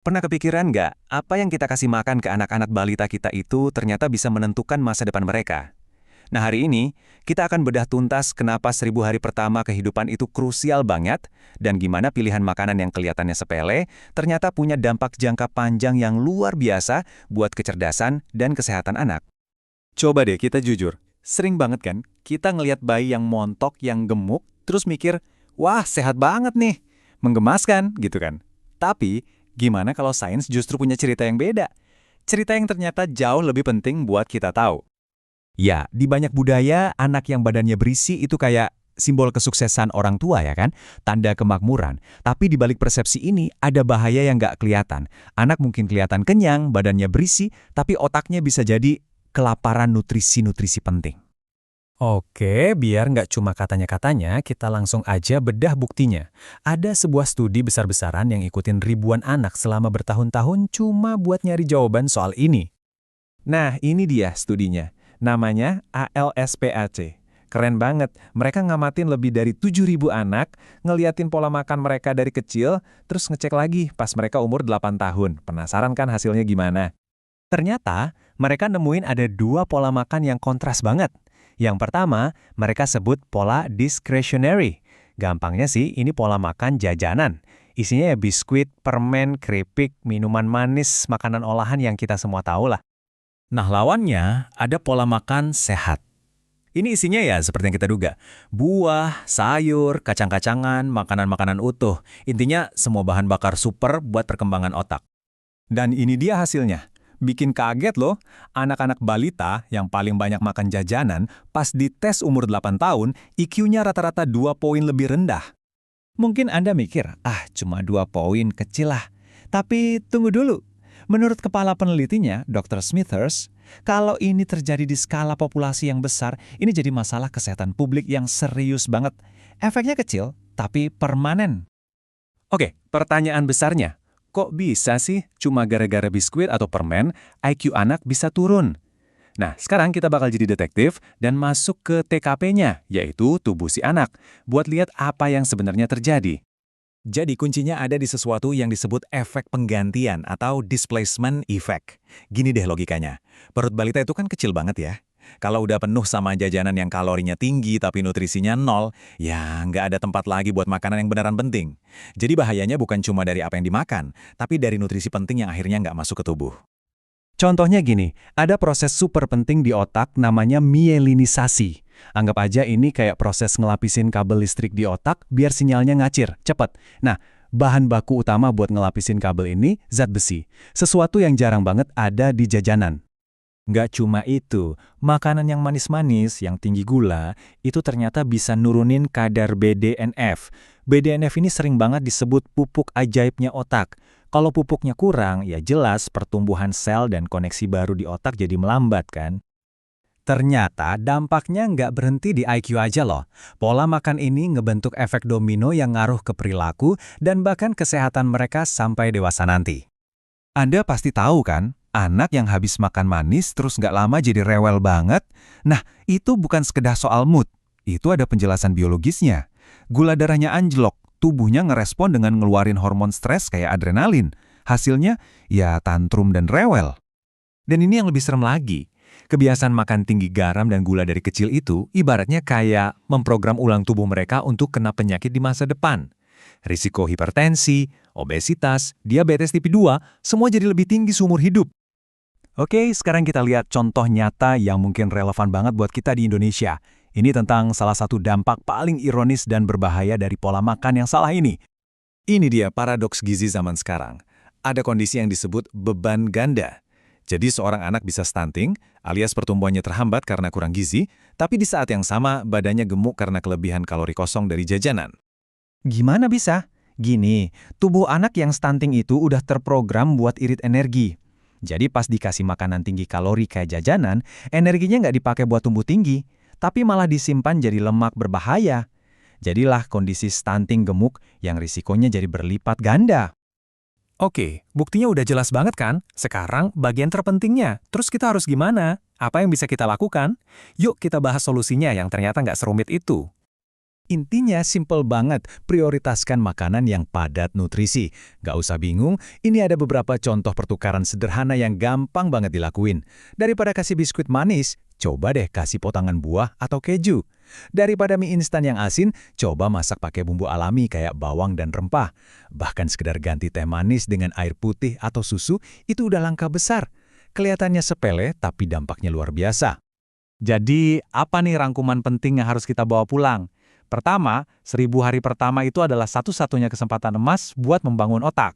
Pernah kepikiran nggak, apa yang kita kasih makan ke anak-anak balita kita itu ternyata bisa menentukan masa depan mereka? Nah hari ini, kita akan bedah tuntas kenapa 1000 hari pertama kehidupan itu krusial banget, dan gimana pilihan makanan yang kelihatannya sepele, ternyata punya dampak jangka panjang yang luar biasa buat kecerdasan dan kesehatan anak. Coba deh kita jujur, sering banget kan kita ngelihat bayi yang montok, yang gemuk, terus mikir, wah sehat banget nih, menggemaskan gitu kan. Tapi, gimana kalau sains justru punya cerita yang beda? Cerita yang ternyata jauh lebih penting buat kita tahu. Ya, di banyak budaya, anak yang badannya berisi itu kayak simbol kesuksesan orang tua ya kan? Tanda kemakmuran. Tapi di balik persepsi ini ada bahaya yang nggak kelihatan. Anak mungkin kelihatan kenyang, badannya berisi, tapi otaknya bisa jadi kelaparan nutrisi-nutrisi penting. Oke, biar nggak cuma katanya-katanya, kita langsung aja bedah buktinya. Ada sebuah studi besar-besaran yang ikutin ribuan anak selama bertahun-tahun cuma buat nyari jawaban soal ini. Nah, ini dia studinya. Namanya ALSPAC. Keren banget, mereka ngamatin lebih dari 7.000 anak, ngeliatin pola makan mereka dari kecil, terus ngecek lagi pas mereka umur 8 tahun. Penasaran kan hasilnya gimana? Ternyata, mereka nemuin ada dua pola makan yang kontras banget. Yang pertama, mereka sebut pola discretionary. Gampangnya sih, ini pola makan jajanan. Isinya ya biskuit, permen, keripik, minuman manis, makanan olahan yang kita semua tahu lah. Nah, lawannya ada pola makan sehat. Ini isinya ya seperti yang kita duga. Buah, sayur, kacang-kacangan, makanan-makanan utuh. Intinya semua bahan bakar super buat perkembangan otak. Dan ini dia hasilnya. Bikin kaget loh, anak-anak balita yang paling banyak makan jajanan, pas dites umur 8 tahun, IQ-nya rata-rata 2 poin lebih rendah. Mungkin Anda mikir, cuma 2 poin kecil lah. Tapi tunggu dulu. Menurut kepala penelitinya, Dr. Smithers, kalau ini terjadi di skala populasi yang besar, ini jadi masalah kesehatan publik yang serius banget. Efeknya kecil, tapi permanen. Oke, pertanyaan besarnya. Kok bisa sih cuma gara-gara biskuit atau permen, IQ anak bisa turun? Nah, sekarang kita bakal jadi detektif dan masuk ke TKP-nya, yaitu tubuh si anak, buat lihat apa yang sebenarnya terjadi. Jadi kuncinya ada di sesuatu yang disebut efek penggantian atau displacement effect. Gini deh logikanya, perut balita itu kan kecil banget ya. Kalau udah penuh sama jajanan yang kalorinya tinggi tapi nutrisinya nol, ya nggak ada tempat lagi buat makanan yang beneran penting. Jadi bahayanya bukan cuma dari apa yang dimakan, tapi dari nutrisi penting yang akhirnya nggak masuk ke tubuh. Contohnya gini, ada proses super penting di otak namanya mielinisasi. Anggap aja ini kayak proses ngelapisin kabel listrik di otak biar sinyalnya ngacir, cepet. Nah, bahan baku utama buat ngelapisin kabel ini zat besi. Sesuatu yang jarang banget ada di jajanan. Nggak cuma itu, makanan yang manis-manis, yang tinggi gula, itu ternyata bisa nurunin kadar BDNF. BDNF ini sering banget disebut pupuk ajaibnya otak. Kalau pupuknya kurang, ya jelas pertumbuhan sel dan koneksi baru di otak jadi melambat kan? Ternyata dampaknya nggak berhenti di IQ aja loh. Pola makan ini ngebentuk efek domino yang ngaruh ke perilaku dan bahkan kesehatan mereka sampai dewasa nanti. Anda pasti tahu kan, anak yang habis makan manis terus nggak lama jadi rewel banget. Nah, itu bukan sekedar soal mood. Itu ada penjelasan biologisnya. Gula darahnya anjlok, tubuhnya ngerespon dengan ngeluarin hormon stres kayak adrenalin. Hasilnya, ya tantrum dan rewel. Dan ini yang lebih serem lagi. Kebiasaan makan tinggi garam dan gula dari kecil itu ibaratnya kayak memprogram ulang tubuh mereka untuk kena penyakit di masa depan. Risiko hipertensi, obesitas, diabetes tipe 2, semua jadi lebih tinggi seumur hidup. Oke, sekarang kita lihat contoh nyata yang mungkin relevan banget buat kita di Indonesia. Ini tentang salah satu dampak paling ironis dan berbahaya dari pola makan yang salah ini. Ini dia paradoks gizi zaman sekarang. Ada kondisi yang disebut beban ganda. Jadi seorang anak bisa stunting, alias pertumbuhannya terhambat karena kurang gizi, tapi di saat yang sama badannya gemuk karena kelebihan kalori kosong dari jajanan. Gimana bisa? Gini, tubuh anak yang stunting itu udah terprogram buat irit energi. Jadi pas dikasih makanan tinggi kalori kayak jajanan, energinya nggak dipakai buat tumbuh tinggi, tapi malah disimpan jadi lemak berbahaya. Jadilah kondisi stunting gemuk yang risikonya jadi berlipat ganda. Oke, buktinya udah jelas banget kan? Sekarang bagian terpentingnya. Terus kita harus gimana? Apa yang bisa kita lakukan? Yuk kita bahas solusinya yang ternyata nggak serumit itu. Intinya simple banget, prioritaskan makanan yang padat nutrisi. Nggak usah bingung, ini ada beberapa contoh pertukaran sederhana yang gampang banget dilakuin. Daripada kasih biskuit manis, coba deh kasih potongan buah atau keju. Daripada mie instan yang asin, coba masak pakai bumbu alami kayak bawang dan rempah. Bahkan sekedar ganti teh manis dengan air putih atau susu, itu udah langkah besar. Kelihatannya sepele, tapi dampaknya luar biasa. Jadi, apa nih rangkuman penting yang harus kita bawa pulang? Pertama, 1000 hari pertama itu adalah satu-satunya kesempatan emas buat membangun otak.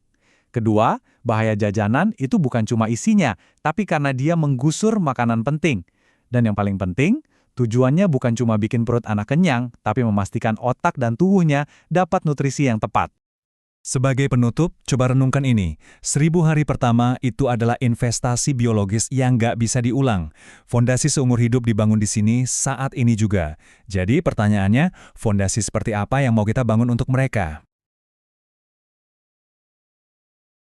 Kedua, bahaya jajanan itu bukan cuma isinya, tapi karena dia menggusur makanan penting. Dan yang paling penting, tujuannya bukan cuma bikin perut anak kenyang, tapi memastikan otak dan tubuhnya dapat nutrisi yang tepat. Sebagai penutup, coba renungkan ini. 1000 hari pertama itu adalah investasi biologis yang nggak bisa diulang. Fondasi seumur hidup dibangun di sini saat ini juga. Jadi pertanyaannya, fondasi seperti apa yang mau kita bangun untuk mereka?